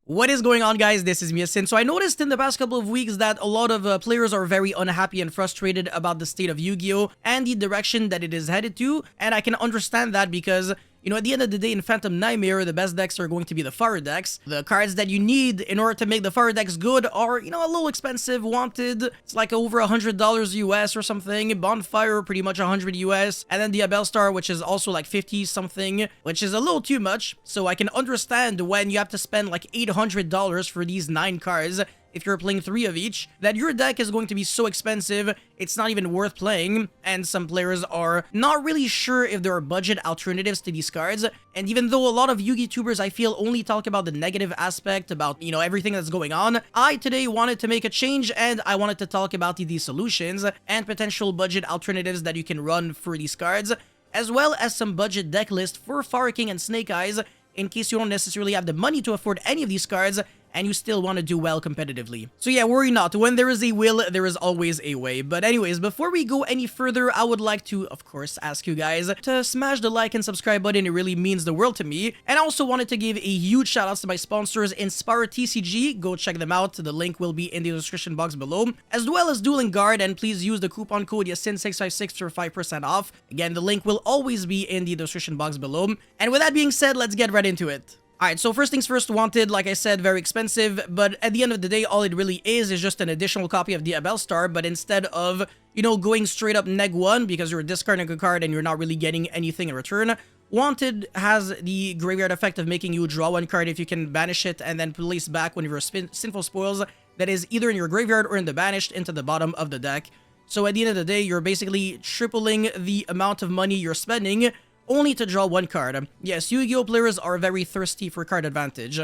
What is going on, guys? This is Miasin. So I noticed in the past couple of weeks that a lot of players are very unhappy and frustrated about the state of Yu-Gi-Oh! And the direction that it is headed to, and I can understand that because, you know, at the end of the day in Phantom Nightmare, the best decks are going to be the fire decks. The cards that you need in order to make the fire decks good are, you know, a little expensive. Wanted, it's like over $100 US or something. Bonfire, pretty much 100 US. And then the Abelstar, which is also like 50 something, which is a little too much. So I can understand when you have to spend like $800 for these 9 cards. If you're playing 3 of each, that your deck is going to be so expensive, it's not even worth playing, and some players are not really sure if there are budget alternatives to these cards. And even though a lot of Yu-Gi tubers, I feel, only talk about the negative aspect, about, you know, everything that's going on, I today wanted to make a change, and I wanted to talk about the solutions and potential budget alternatives that you can run for these cards, as well as some budget deck list for Fire King and Snake Eyes, in case you don't necessarily have the money to afford any of these cards, and you still want to do well competitively. So yeah, worry not. When there is a will, there is always a way. But anyways, before we go any further, I would like to, of course, ask you guys to smash the like and subscribe button. It really means the world to me. And I also wanted to give a huge shout out to my sponsors, Inspire TCG. Go check them out. The link will be in the description box below, as well as Dueling Guard. And please use the coupon code YASIN656 for 5% off. Again, the link will always be in the description box below. And with that being said, let's get right into it. Alright, so first things first, Wanted, like I said, very expensive, but at the end of the day, all it really is just an additional copy of the Abelstar, but instead of, you know, going straight up neg 1 because you're discarding a card and you're not really getting anything in return, Wanted has the graveyard effect of making you draw 1 card if you can banish it and then place back one of your Sinful Spoils that is either in your graveyard or in the banished into the bottom of the deck. So at the end of the day, you're basically tripling the amount of money you're spending only to draw 1 card. Yes, Yu-Gi-Oh! Players are very thirsty for card advantage.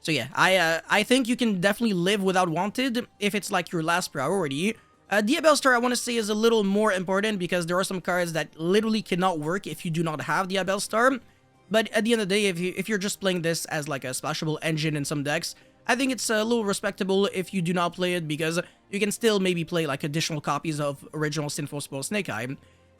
So yeah, I think you can definitely live without Wanted if it's like your last priority. The Abelstar, I want to say, is a little more important because there are some cards that literally cannot work if you do not have the Abelstar. But at the end of the day, if you're just playing this as like a splashable engine in some decks, I think it's a little respectable if you do not play it because you can still maybe play like additional copies of original Sinful Spoil Snake Eye.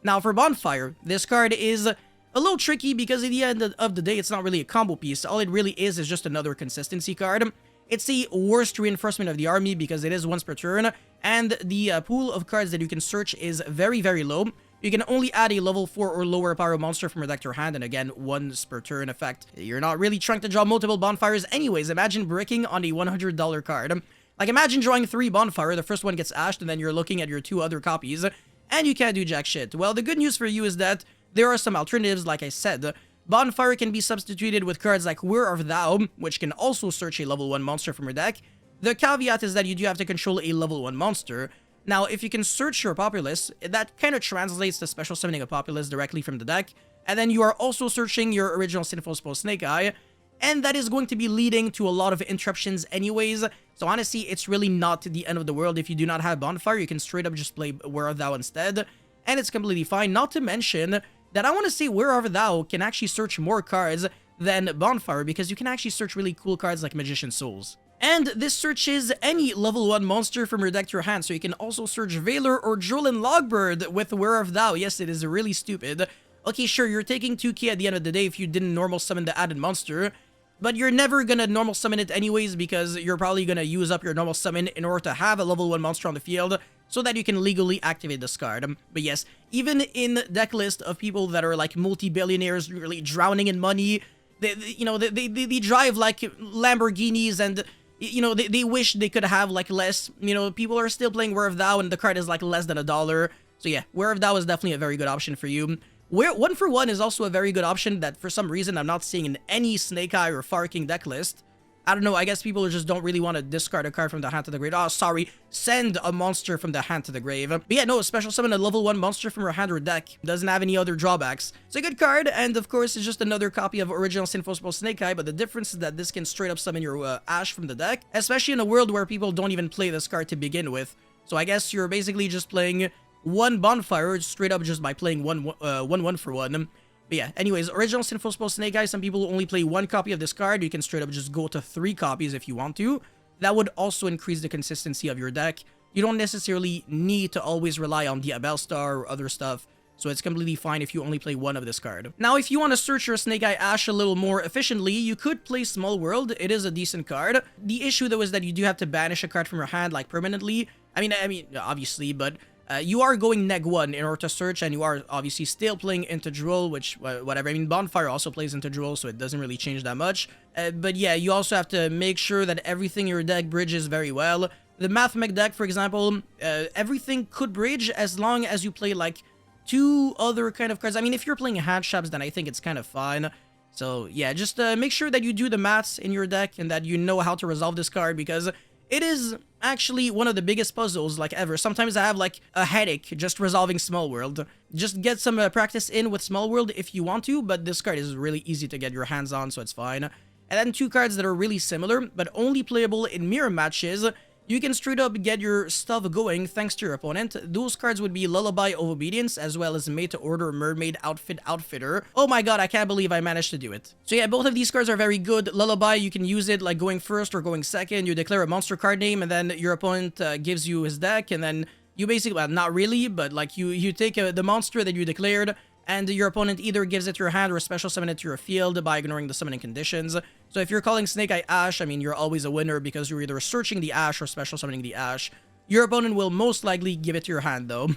Now for Bonfire, this card is a little tricky because at the end of the day, it's not really a combo piece. All it really is just another consistency card. It's the worst reinforcement of the army because it is once per turn, and the pool of cards that you can search is very, very low. You can only add a level 4 or lower power monster from your deck to your hand, and again, once per turn effect. You're not really trying to draw multiple Bonfires anyways. Imagine bricking on a $100 card. Like, imagine drawing 3 Bonfire, the first one gets ashed, and then you're looking at your 2 other copies, and you can't do jack shit. Well, the good news for you is that there are some alternatives, like I said. Bonfire can be substituted with cards like Where Art Thou, which can also search a level 1 monster from your deck. The caveat is that you do have to control a level 1 monster. Now, if you can search your Populace, that kind of translates to special summoning a Populace directly from the deck, and then you are also searching your original Sinful Spoil Snake Eye, and that is going to be leading to a lot of interruptions anyways. So honestly, it's really not the end of the world if you do not have Bonfire. You can straight up just play Where Art Thou instead, and it's completely fine. Not to mention that I want to say Where Art Thou can actually search more cards than Bonfire because you can actually search really cool cards like Magician's Souls. And this searches any level 1 monster from your deck to your hand, so you can also search Valor or Jolin Logbird with Where Art Thou. Yes, it is really stupid. Okay, sure, you're taking 2k at the end of the day if you didn't normal summon the added monster, but you're never gonna normal summon it anyways because you're probably gonna use up your normal summon in order to have a level 1 monster on the field so that you can legally activate this card. But yes, even in deck list of people that are like multi-billionaires really drowning in money, they drive like Lamborghinis and, you know, they wish they could have like less, you know, people are still playing Where Art Thou and the card is like less than $1. So yeah, Where Art Thou is definitely a very good option for you. Where 1 for 1 is also a very good option that for some reason I'm not seeing in any Snake Eye or Fire King deck list. I don't know, I guess people just don't really want to discard a card from the hand to the grave. Oh, sorry, send a monster from the hand to the grave. But yeah, no, special summon a level 1 monster from your hand or deck. Doesn't have any other drawbacks. It's a good card, and of course, it's just another copy of original Sinful Spoil Snake Eye, but the difference is that this can straight up summon your Ash from the deck, especially in a world where people don't even play this card to begin with. So I guess you're basically just playing 1 Bonfire straight up just by playing 1 for 1. But yeah, anyways, original Sinful Spoil Snake Eye, some people only play 1 copy of this card. You can straight up just go to 3 copies if you want to. That would also increase the consistency of your deck. You don't necessarily need to always rely on the Abelstar or other stuff. So it's completely fine if you only play one of this card. Now, if you want to search your Snake Eye Ash a little more efficiently, you could play Small World. It is a decent card. The issue, though, is that you do have to banish a card from your hand, like, permanently. I mean, obviously, but you are going neg 1 in order to search, and you are obviously still playing into Duel, which, whatever. I mean, Bonfire also plays into Duel, so it doesn't really change that much. But yeah, you also have to make sure that everything in your deck bridges very well. The Mathmech deck, for example, everything could bridge as long as you play, like, 2 other kind of cards. I mean, if you're playing hand traps, then I think it's kind of fine. So yeah, just make sure that you do the maths in your deck and that you know how to resolve this card, because it is actually one of the biggest puzzles, like, ever. Sometimes I have, like, a headache just resolving Small World. Just get some practice in with Small World if you want to, but this card is really easy to get your hands on, so it's fine. And then 2 cards that are really similar, but only playable in mirror matches. You can straight up get your stuff going thanks to your opponent. Those cards would be Lullabi of Obedience, as well as Made to Order Mermaid Outfitter. Oh my god, I can't believe I managed to do it. So yeah, both of these cards are very good. Lullabi, you can use it like going first or going second. You declare a monster card name, and then your opponent gives you his deck, and then you basically, well, not really, but like you take the monster that you declared, and your opponent either gives it to your hand or special summon it to your field by ignoring the summoning conditions. So if you're calling Snake Eye Ash, I mean, you're always a winner because you're either searching the Ash or special summoning the Ash. Your opponent will most likely give it to your hand, though.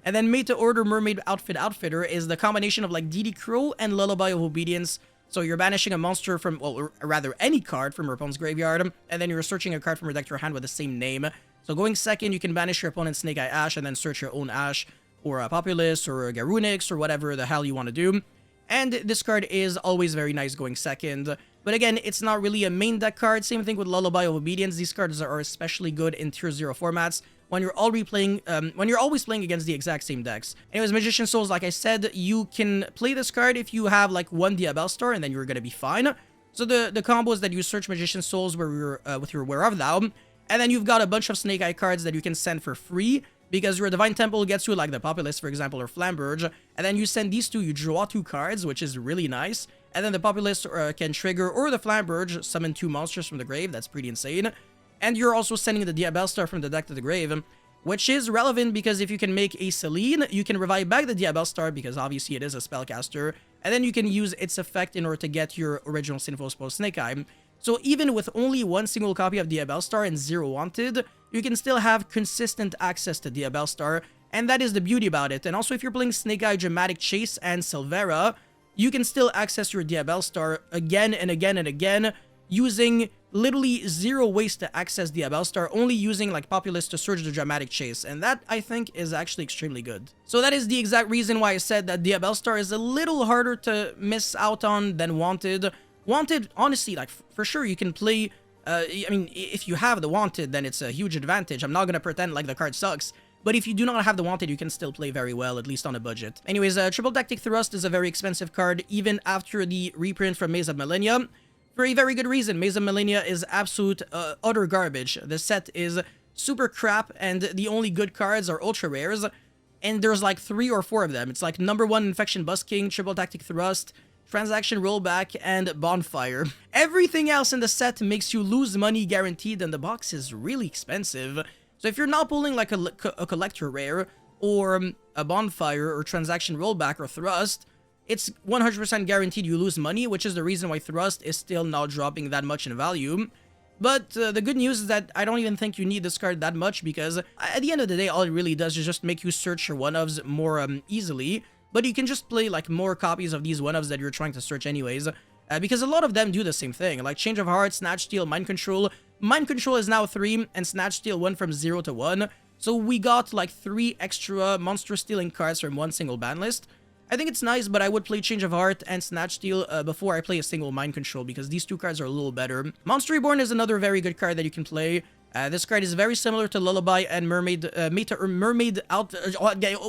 And then Made to Order Mermaid Outfitter is the combination of, like, DD Crow and Lullabi of Obedience. So you're banishing a monster from, well, or rather any card from your opponent's graveyard, and then you're searching a card from your deck to your hand with the same name. So going second, you can banish your opponent's Snake Eye Ash and then search your own Ash, or a Populous, or a Garunix, or whatever the hell you want to do. And this card is always very nice going second. But again, it's not really a main deck card. Same thing with Lullabi of Obedience. These cards are especially good in Tier 0 formats when you're already playing, when you're always playing against the exact same decks. Anyways, Magician Souls, like I said, you can play this card if you have like 1 Diabell Star, and then you're gonna be fine. So the combo is that you search Magician Souls with your Where of Thou, and then you've got a bunch of Snake Eye cards that you can send for free, because your Divine Temple gets you like the Populous, for example, or Flamberge, and then you send these 2, you draw 2 cards, which is really nice, and then the Populous can trigger, or the Flamberge summon 2 monsters from the grave. That's pretty insane. And you're also sending the Diabell Star from the deck to the grave, which is relevant because if you can make a Celine, you can revive back the Diabell Star, because obviously it is a spellcaster, and then you can use its effect in order to get your original Sinful Exposed Snake Eye. So even with only 1 single copy of Diabell Star and 0 wanted, you can still have consistent access to Diabell Star, and that is the beauty about it. And also, if you're playing Snake Eye, Dramatic Chase, and Silvera, you can still access your Diabell Star again and again and again, using literally 0 ways to access Diabell Star, only using like Populous to search the Dramatic Chase, and that, I think, is actually extremely good. So that is the exact reason why I said that Diabell Star is a little harder to miss out on than Wanted. Wanted, honestly, like, for sure, you can play, I mean, if you have the Wanted, then it's a huge advantage. I'm not gonna pretend like the card sucks, but if you do not have the Wanted, you can still play very well, at least on a budget. Anyways, Triple Tactic Thrust is a very expensive card, even after the reprint from Maze of Millennia, for a very good reason. Maze of Millennia is absolute, utter garbage. The set is super crap, and the only good cards are ultra rares, and there's like 3 or 4 of them. It's like number 1 Infection Busking, Triple Tactic Thrust, Transaction Rollback, and Bonfire. Everything else in the set makes you lose money guaranteed, and the box is really expensive. So if you're not pulling like a Collector Rare, or a Bonfire, or Transaction Rollback, or Thrust, it's 100% guaranteed you lose money, which is the reason why Thrust is still not dropping that much in value. But the good news is that I don't even think you need this card that much, because at the end of the day, all it really does is just make you search your 1-ofs more easily. But you can just play like more copies of these 1-ofs that you're trying to search anyways, because a lot of them do the same thing, like Change of Heart, Snatch Steal, Mind Control. Mind Control is now 3, and Snatch Steal went from 0 to 1, so we got like 3 extra monster stealing cards from 1 single ban list. I think it's nice, but I would play Change of Heart and Snatch Steal before I play a single Mind Control, because these 2 cards are a little better. Monster Reborn is another very good card that you can play. This card is very similar to Lullabi and Mermaid,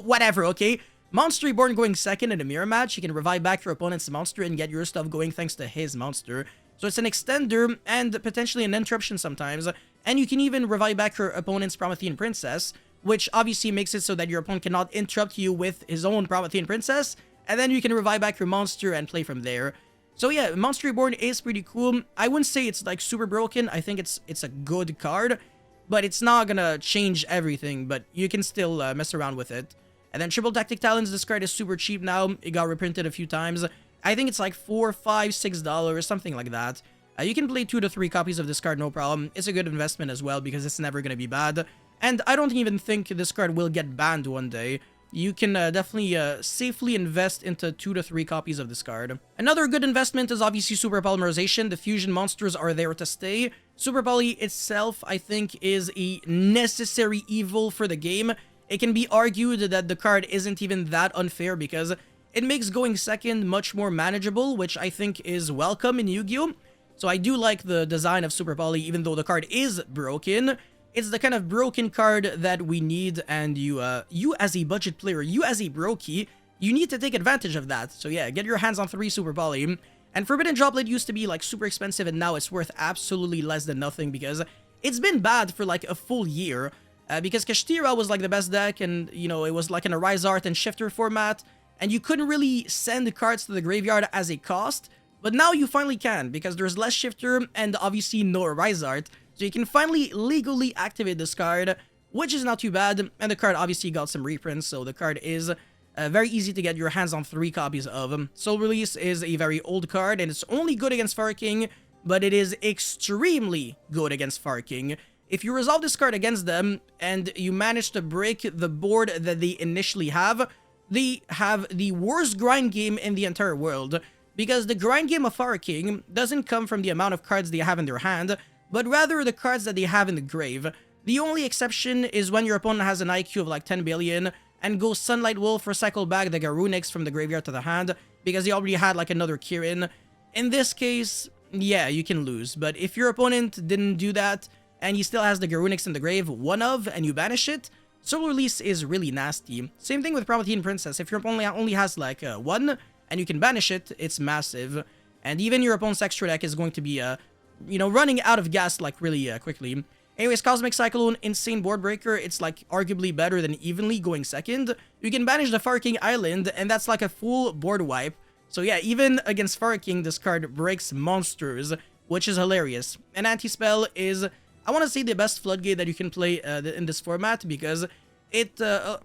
whatever, okay? Monster Reborn going second in a mirror match, you can revive back your opponent's monster and get your stuff going thanks to his monster. So it's an extender and potentially an interruption sometimes, and you can even revive back your opponent's Promethean Princess, which obviously makes it so that your opponent cannot interrupt you with his own Promethean Princess, and then you can revive back your monster and play from there. So yeah, Monster Reborn is pretty cool. I wouldn't say it's like super broken, I think it's a good card, but it's not gonna change everything, but you can still mess around with it. And then Triple Tactic Talons, this card is super cheap now. It got reprinted a few times. I think it's like $4, $5, $6, something like that. You can play 2 to 3 copies of this card, no problem. It's a good investment as well because it's never going to be bad. And I don't even think this card will get banned one day. You can definitely safely invest into 2 to 3 copies of this card. Another good investment is obviously Super Polymerization. The fusion monsters are there to stay. Super Poly itself, I think, is a necessary evil for the game. It can be argued that the card isn't even that unfair because it makes going second much more manageable, which I think is welcome in Yu-Gi-Oh! So I do like the design of Super Poly, even though the card is broken. It's the kind of broken card that we need, and you as a budget player, you as a brokey, you need to take advantage of that. So yeah, get your hands on 3 Super Poly. And Forbidden Droplet used to be like super expensive, and now it's worth absolutely less than nothing because it's been bad for like a full year. Because Kashtira was like the best deck, and you know, it was like in a Rise Art and Shifter format, and you couldn't really send the cards to the graveyard as a cost. But now you finally can, because there's less Shifter and obviously no Rise Art. So you can finally legally activate this card, which is not too bad. And the card obviously got some reprints, so the card is very easy to get your hands on 3 copies of. Soul Release is a very old card, and it's only good against Fire King, but it is extremely good against Fire King. If you resolve this card against them, and you manage to break the board that they initially have, they have the worst grind game in the entire world. Because the grind game of Fire King doesn't come from the amount of cards they have in their hand, but rather the cards that they have in the grave. The only exception is when your opponent has an IQ of like 10 billion and goes Sunlight Wolf or cycle back the Garunix from the graveyard to the hand because he already had like another Kirin. In this case, yeah, you can lose. But if your opponent didn't do that and he still has the Garunix in the grave, one of, and you banish it, Soul Release is really nasty. Same thing with Promethean Princess. If your opponent only has like 1 and you can banish it, it's massive. And even your opponent's extra deck is going to be you know, running out of gas like really quickly. Anyways, Cosmic Cyclone, insane board breaker. It's like arguably better than evenly going second. You can banish the Fire King Island, and that's like a full board wipe. So yeah, even against Fire King, this card breaks monsters, which is hilarious. And Anti-Spell is, I want to say, the best floodgate that you can play in this format because it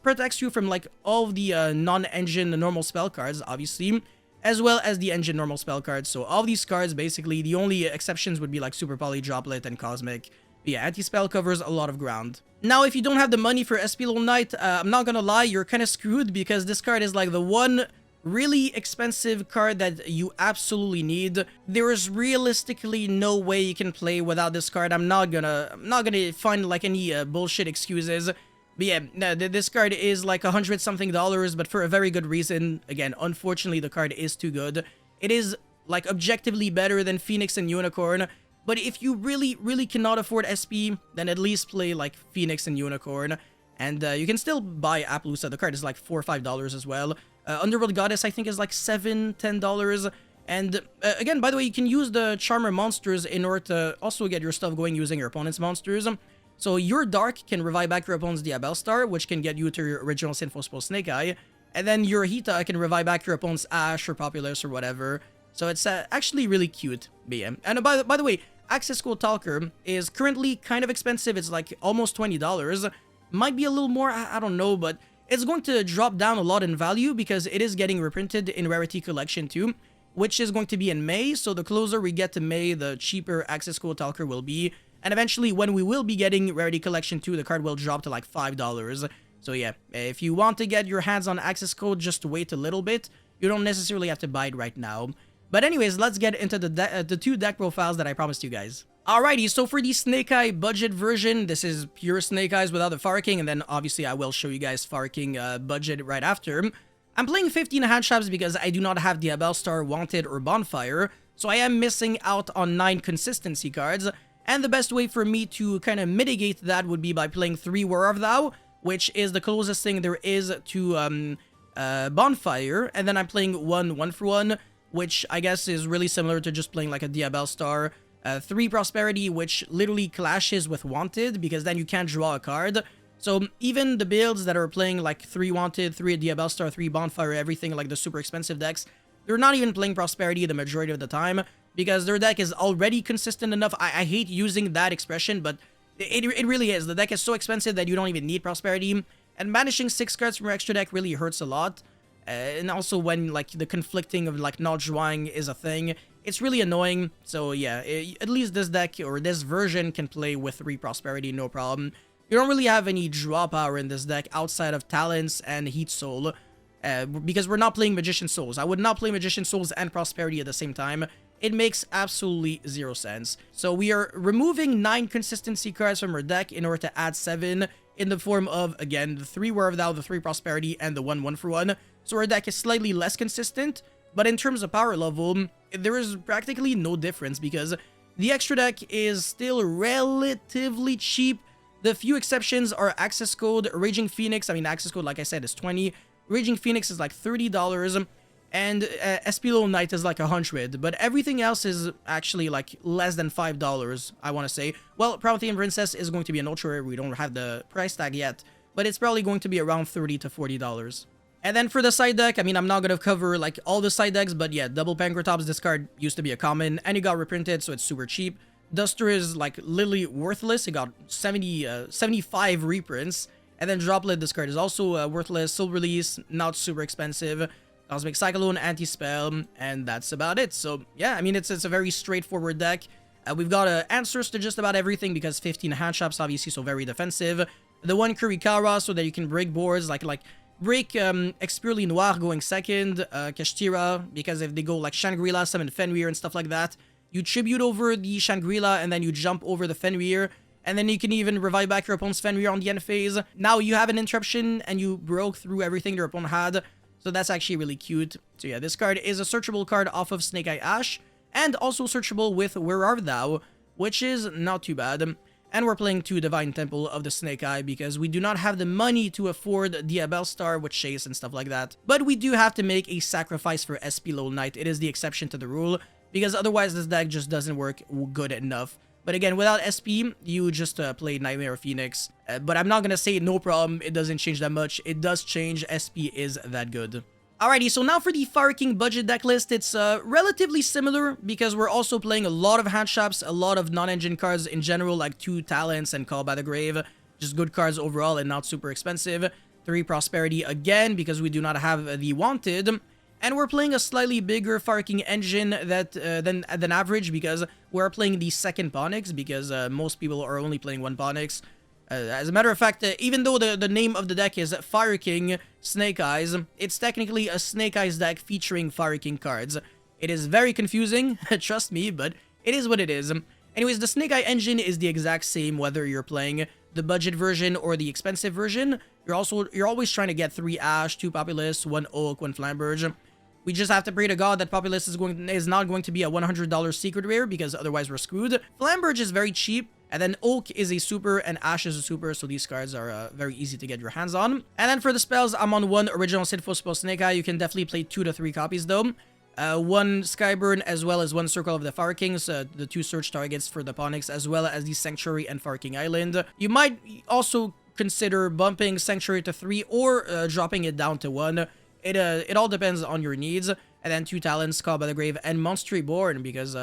protects you from like all of the non-engine normal spell cards, obviously, as well as the engine normal spell cards. So all these cards, basically, the only exceptions would be like Super Poly, Droplet, and Cosmic. But yeah, Anti-Spell covers a lot of ground. Now, if you don't have the money for SP Lone Knight, I'm not gonna lie, you're kind of screwed because this card is like the one really expensive card that you absolutely need. There is realistically no way you can play without this card. I'm not gonna find like any bullshit excuses. But yeah, this card is like $100-something, but for a very good reason. Again, unfortunately, the card is too good. It is like objectively better than Phoenix and Unicorn. But if you really cannot afford SP, then at least play like Phoenix and Unicorn. And you can still buy Appaloosa. The card is like $4 or $5 as well. Underworld Goddess, I think, is like $7, $10. And again, by the way, you can use the Charmer monsters in order to also get your stuff going using your opponent's monsters. So your Dark can revive back your opponent's Diabell Star, which can get you to your original Sinful Spell Snake Eye. And then your Hita can revive back your opponent's Ash or Populous or whatever. So it's actually really cute. But yeah. And by the way, Access Code Talker is currently kind of expensive. It's like almost $20. Might be a little more, I don't know, but it's going to drop down a lot in value because it is getting reprinted in Rarity Collection 2, which is going to be in May. So the closer we get to May, the cheaper Access Code Talker will be. And eventually, when we will be getting Rarity Collection 2, the card will drop to like $5. So yeah, if you want to get your hands on Access Code, just wait a little bit. You don't necessarily have to buy it right now. But anyways, let's get into the 2 deck profiles that I promised you guys. Alrighty, so for the Snake Eye budget version, this is pure Snake Eyes without the Fire King, and then obviously I will show you guys Fire King budget right after. I'm playing 15 hand traps because I do not have Diabell Star, Wanted, or Bonfire, so I am missing out on 9 consistency cards, and the best way for me to kind of mitigate that would be by playing 3 War of Thou, which is the closest thing there is to Bonfire, and then I'm playing 1 for 1, which I guess is really similar to just playing like a Diabell Star. 3 Prosperity, which literally clashes with Wanted, because then you can't draw a card. So even the builds that are playing like 3 Wanted, 3 Diabell Star, 3 Bonfire, everything like the super expensive decks, they're not even playing Prosperity the majority of the time, because their deck is already consistent enough. I hate using that expression, but it really is. The deck is so expensive that you don't even need Prosperity. and banishing 6 cards from your extra deck really hurts a lot. And also when like the conflicting of like not drawing is a thing, it's really annoying. So yeah, at least this deck or this version can play with 3 Prosperity, no problem. You don't really have any draw power in this deck outside of Talents and Heat Soul, because we're not playing Magician Souls. I would not play Magician Souls and Prosperity at the same time. It makes absolutely 0 sense. So we are removing 9 consistency cards from our deck in order to add 7 in the form of, again, the 3 War of Thou, the 3 Prosperity, and the 1 for 1. So our deck is slightly less consistent, but in terms of power level, there is practically no difference because the extra deck is still relatively cheap. The few exceptions are Access Code, Raging Phoenix. I mean, Access Code, like I said, is 20. Raging Phoenix is like $30, and SP Little Knight is like 100. But everything else is actually like less than $5, I want to say. Well, Promethean Princess is going to be an ultra rare. We don't have the price tag yet, but it's probably going to be around $30 to $40. And then for the side deck, I mean, I'm not going to cover like all the side decks, but yeah, double Pancratops, this card used to be a common, and it got reprinted, so it's super cheap. Duster is like literally worthless. It got 75 reprints. And then Droplet, this card is also worthless. Soul Release, not super expensive. Cosmic Cyclone, Anti-Spell, and that's about it. So yeah, I mean, it's a very straightforward deck. We've got answers to just about everything because 15 hand shops, obviously, so very defensive. The 1 Kurikawa, so that you can break boards, like break Expurely Noir going second, Kashtira, because if they go like Shangri-La, summon Fenrir and stuff like that, you tribute over the Shangri-La and then you jump over the Fenrir, and then you can even revive back your opponent's Fenrir on the end phase. Now you have an interruption and you broke through everything your opponent had, so that's actually really cute. So yeah, this card is a searchable card off of Snake Eye Ash, and also searchable with Where Art Thou, which is not too bad. And we're playing 2 Divine Temple of the Snake Eye because we do not have the money to afford the Abel Star with Chase and stuff like that. But we do have to make a sacrifice for SP Little Knight. It is the exception to the rule, because otherwise this deck just doesn't work good enough. But again, without SP, you just play Nightmare Phoenix. But I'm not gonna say no problem, it doesn't change that much. It does change, SP is that good. Alrighty, so now for the Fire King budget deck list, it's relatively similar because we're also playing a lot of hand shops, a lot of non-engine cards in general, like 2 Talents and Call by the Grave. Just good cards overall and not super expensive. 3 Prosperity again because we do not have the Wanted. And we're playing a slightly bigger Fire King engine than average because we're playing the second Ponyx because most people are only playing 1 Ponyx. As a matter of fact, even though the name of the deck is Fire King Snake Eyes, it's technically a Snake Eyes deck featuring Fire King cards. It is very confusing, trust me, but it is what it is. Anyways, the Snake Eye engine is the exact same whether you're playing the budget version or the expensive version. You're always trying to get 3 Ash, 2 Populous, 1 Oak, 1 Flamberge. We just have to pray to God that Populous is not going to be a $100 secret rare because otherwise we're screwed. Flamberge is very cheap. And then Oak is a super and Ash is a super, so these cards are very easy to get your hands on. And then for the spells, I'm on 1 original Sinful Spell Snake Eye. You can definitely play 2 to 3 copies though. 1 Skyburn as well as 1 Circle of the Fire Kings, the 2 search targets for the Ponyx, as well as the Sanctuary and Fire King Island. You might also consider bumping Sanctuary to 3 or dropping it down to 1. It all depends on your needs. And then 2 Talents, Call by the Grave, and Monster Reborn because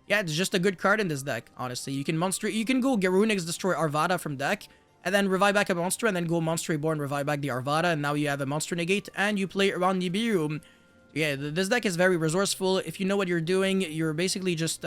yeah, it's just a good card in this deck, honestly. You can go Garunix, destroy Arvada from deck, and then revive back a monster, and then go Monster Reborn, revive back the Arvada, and now you have a monster negate, and you play around Nibiru. Yeah, this deck is very resourceful. If you know what you're doing, you're basically just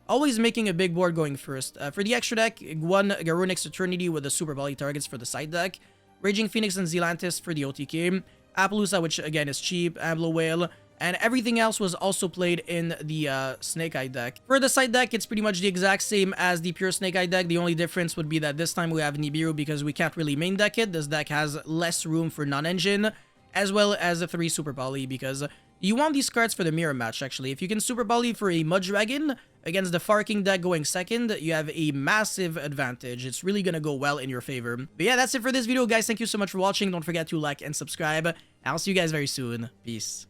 always making a big board going first. For the extra deck, 1 Garunix Eternity with the Super Volley targets for the side deck, Raging Phoenix and Zelantis for the OTK, Appaloosa, which again is cheap, Amblo Whale, and everything else was also played in the Snake Eye deck. For the side deck, it's pretty much the exact same as the pure Snake Eye deck. The only difference would be that this time we have Nibiru because we can't really main deck it. This deck has less room for non-engine, as well as a 3 Super Poly because you want these cards for the mirror match, actually. If you can Super Poly for a Mud Dragon against the Fire King deck going second, you have a massive advantage. It's really gonna go well in your favor. But yeah, that's it for this video, guys. Thank you so much for watching. Don't forget to like and subscribe. I'll see you guys very soon. Peace.